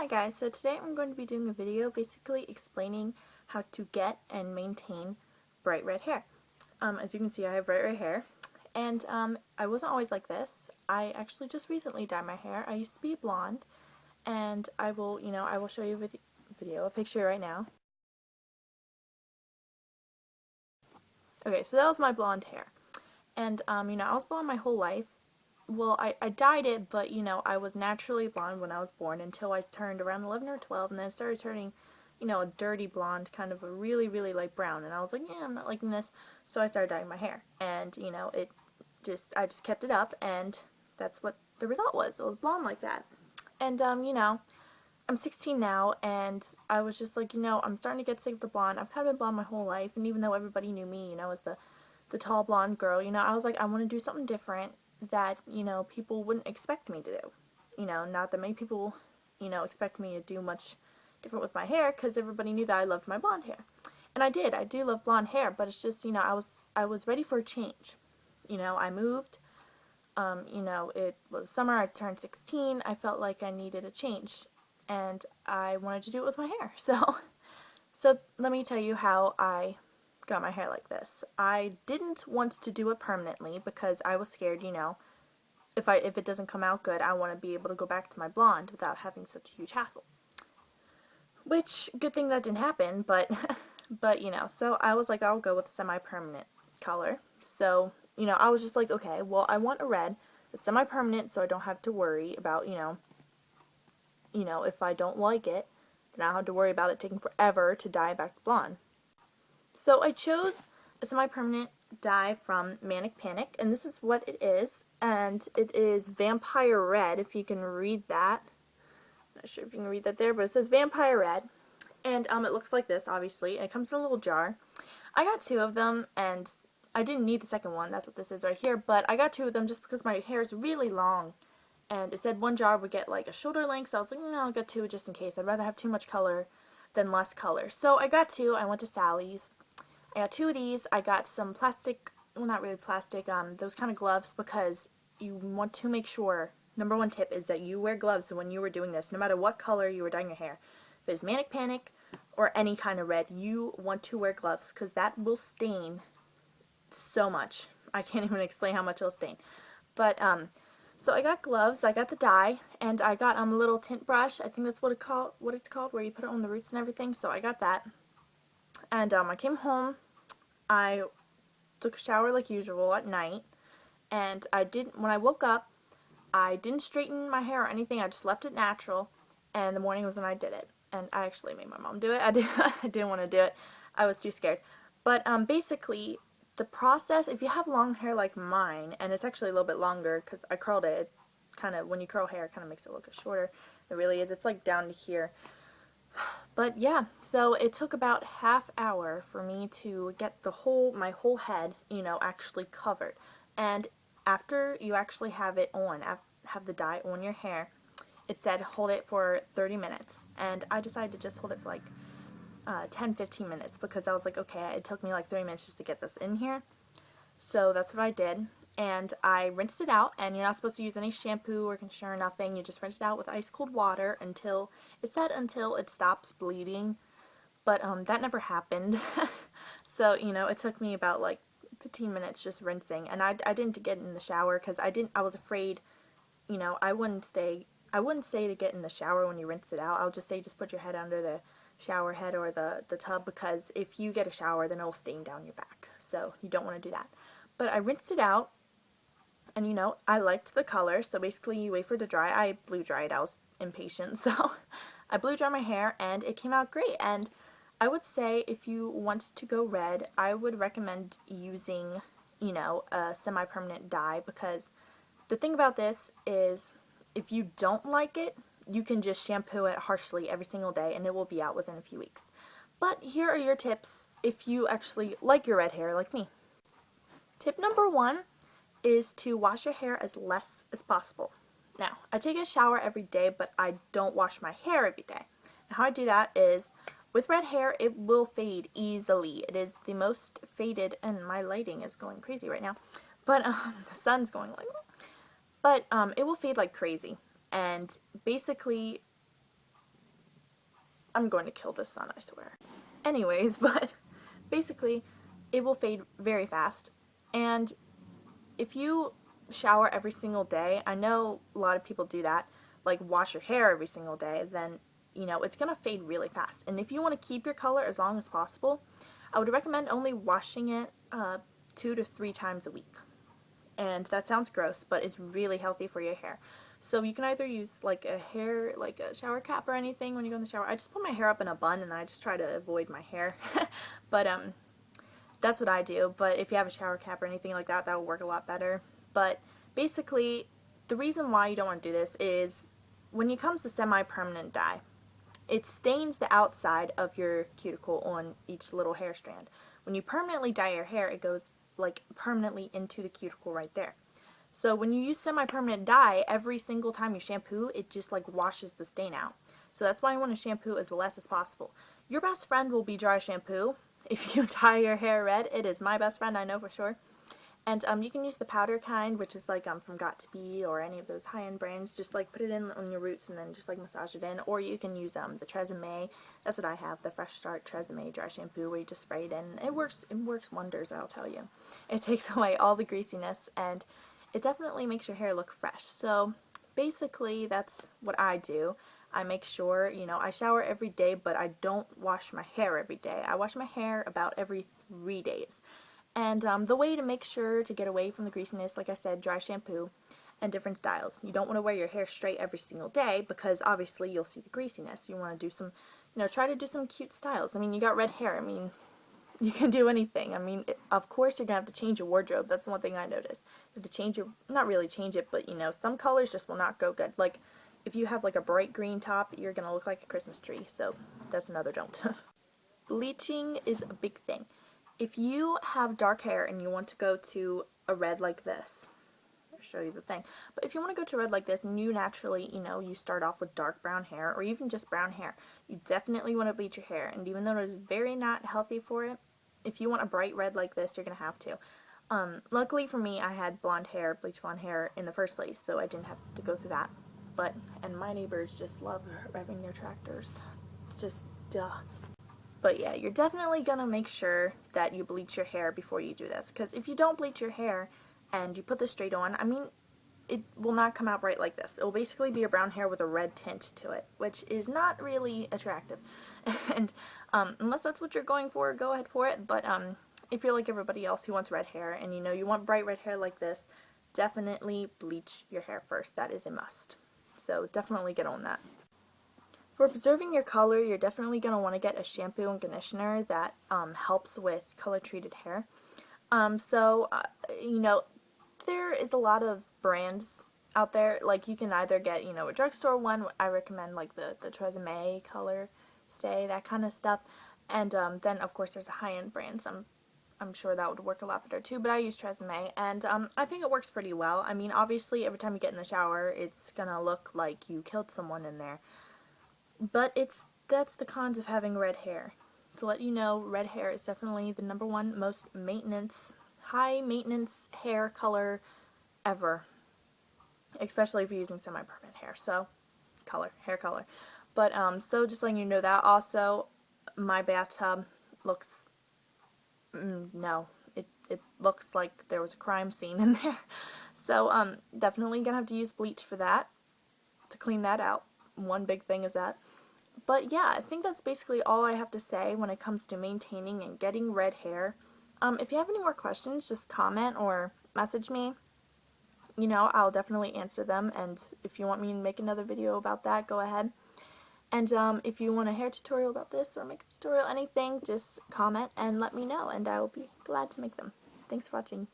Hi guys, so today I'm going to be doing a video basically explaining how to get and maintain bright red hair. As you can see, I have bright red hair, and I wasn't always like this. I actually just recently dyed my hair. I used to be blonde, and I will show you a picture right now. Okay, so that was my blonde hair, and I was blonde my whole life. Well, I dyed it, but I was naturally blonde when I was born until I turned around 11 or 12, and then I started turning, a dirty blonde, kind of a really, really light brown, and I was like, yeah, I'm not liking this, so I started dyeing my hair, and, I just kept it up, and that's what the result was. It was blonde like that. And, I'm 16 now, and I was just like, I'm starting to get sick of the blonde. I've kind of been blonde my whole life, and even though everybody knew me, as the tall blonde girl, I was like, I want to do something different that, people wouldn't expect me to do. Not that many people, expect me to do much different with my hair, because everybody knew that I loved my blonde hair. And I did. I do love blonde hair, but it's just, I was ready for a change. I moved. It was summer. I turned 16. I felt like I needed a change, and I wanted to do it with my hair. So let me tell you how I got my hair like this. I didn't want to do it permanently because I was scared, if it doesn't come out good, I want to be able to go back to my blonde without having such a huge hassle. Which, good thing that didn't happen, but so I was like, I'll go with semi-permanent color. So, I was just like, okay, well, I want a red that's semi-permanent so I don't have to worry about, if I don't like it, then I don't have to worry about it taking forever to dye back to blonde. So I chose a semi-permanent dye from Manic Panic, and this is what it is, and it is Vampire Red, if you can read that. I'm not sure if you can read that there, but it says Vampire Red, and it looks like this, obviously, and it comes in a little jar. I got 2 of them, and I didn't need the second one, that's what this is right here, but I got 2 of them just because my hair is really long, and it said 1 jar would get like a shoulder length, so I was like, no, I'll get 2 just in case. I'd rather have too much color than less color. So I got 2. I went to Sally's. I got 2 of these. I got some plastic, well, not really plastic, those kind of gloves, because you want to make sure, number 1 tip is that you wear gloves when you were doing this, no matter what color you were dyeing your hair. If it's Manic Panic or any kind of red, you want to wear gloves, because that will stain so much. I can't even explain how much it'll stain. But, so I got gloves, I got the dye, and I got a little tint brush. I think that's what it's called, where you put it on the roots and everything, so I got that. And I came home, I took a shower like usual at night, and when I woke up, I didn't straighten my hair or anything, I just left it natural, and the morning was when I did it. And I actually made my mom do it. I didn't want to do it. I was too scared. But basically, the process, if you have long hair like mine, and it's actually a little bit longer because I curled it, when you curl hair, it kind of makes it look shorter. It really is. It's like down to here. But yeah, so it took about half hour for me to get my whole head, actually covered. And after you actually have it on, have the dye on your hair, it said hold it for 30 minutes. And I decided to just hold it for like 10-15 minutes because I was like, okay, it took me like 3 minutes just to get this in here. So that's what I did. And I rinsed it out, and you're not supposed to use any shampoo or conditioner or nothing. You just rinse it out with ice cold water until it stops bleeding. But that never happened. So, it took me about like 15 minutes just rinsing, and I didn't get in the shower because I was afraid, I wouldn't say to get in the shower when you rinse it out. I'll just say just put your head under the shower head or the tub, because if you get a shower, then it'll stain down your back. So you don't want to do that. But I rinsed it out, and I liked the color, so basically you wait for it to dry. I blew dried. I was impatient, so I blew dry my hair, and it came out great. And I would say if you want to go red, I would recommend using, a semi-permanent dye, because the thing about this is if you don't like it, you can just shampoo it harshly every single day, and it will be out within a few weeks. But here are your tips if you actually like your red hair like me. Tip number 1 is to wash your hair as less as possible. Now, I take a shower every day, but I don't wash my hair every day. And how I do that is, with red hair, it will fade easily. It is the most faded, and my lighting is going crazy right now, but the sun's going like, but it will fade like crazy. And basically, I'm going to kill this sun, I swear. Anyways, but basically, it will fade very fast. And if you shower every single day, I know a lot of people do that, like wash your hair every single day, then, you know, it's going to fade really fast. And if you want to keep your color as long as possible, I would recommend only washing it 2 to 3 times a week. And that sounds gross, but it's really healthy for your hair. So you can either use like a shower cap or anything when you go in the shower. I just put my hair up in a bun and I just try to avoid my hair. But that's what I do. But if you have a shower cap or anything like that, that will work a lot better. But basically, the reason why you don't want to do this is when it comes to semi-permanent dye, it stains the outside of your cuticle on each little hair strand. When you permanently dye your hair, it goes like permanently into the cuticle right there. So when you use semi-permanent dye, every single time you shampoo, it just like washes the stain out. So that's why you want to shampoo as less as possible. Your best friend will be dry shampoo. If you dye your hair red, it is my best friend, I know for sure. And you can use the powder kind, which is like from Got To Be or any of those high-end brands. Just like put it in on your roots and then just like massage it in. Or you can use the Tresemme. That's what I have, the Fresh Start Tresemme dry shampoo, where you just spray it in. It works wonders, I'll tell you. It takes away all the greasiness and it definitely makes your hair look fresh. So basically that's what I do. I make sure, you know, I shower every day, but I don't wash my hair every day. I wash my hair about every 3 days. And the way to make sure to get away from the greasiness, like I said, dry shampoo and different styles. You don't want to wear your hair straight every single day because obviously you'll see the greasiness. You want to do some, you know, try to do some cute styles. I mean, you got red hair. I mean, you can do anything. I mean, of course you're going to have to change your wardrobe. That's the one thing I noticed. You have to change your, not really change it, but you know, some colors just will not go good. Like, if you have like a bright green top, you're going to look like a Christmas tree. So that's another don't. Bleaching is a big thing. If you have dark hair and you want to go to a red like this, I'll show you the thing, but if you want to go to red like this and you naturally, you know, you start off with dark brown hair or even just brown hair, you definitely want to bleach your hair. And even though it is very not healthy for it, if you want a bright red like this, you're going to have to. Luckily for me, I had blonde hair, bleach blonde hair in the first place, so I didn't have to go through that. But, and my neighbors just love revving their tractors. It's just, duh. But yeah, you're definitely going to make sure that you bleach your hair before you do this. Because if you don't bleach your hair and you put this straight on, I mean, it will not come out bright like this. It will basically be a brown hair with a red tint to it, which is not really attractive. And unless that's what you're going for, go ahead for it. But if you're like everybody else who wants red hair and you know you want bright red hair like this, definitely bleach your hair first. That is a must. So definitely get on that. For preserving your color, you're definitely going to want to get a shampoo and conditioner that helps with color-treated hair. You know, there is a lot of brands out there. Like, you can either get, you know, a drugstore one. I recommend, like, the Tresemme Color Stay, that kind of stuff. And then, of course, there's a high-end brand. So I'm sure that would work a lot better, too. But I use Tresemme, and I think it works pretty well. I mean, obviously, every time you get in the shower, it's going to look like you killed someone in there. But that's the cons of having red hair. To let you know, red hair is definitely the #1 most high maintenance hair color ever. Especially if you're using semi-permanent hair. So, hair color. But, so just letting you know that. Also, my bathtub looks, no, it looks like there was a crime scene in there. So, definitely gonna have to use bleach for that, to clean that out. One big thing is that. But yeah, I think that's basically all I have to say when it comes to maintaining and getting red hair. If you have any more questions, just comment or message me. You know, I'll definitely answer them, and if you want me to make another video about that, go ahead. And if you want a hair tutorial about this or makeup tutorial, anything, just comment and let me know, and I will be glad to make them. Thanks for watching.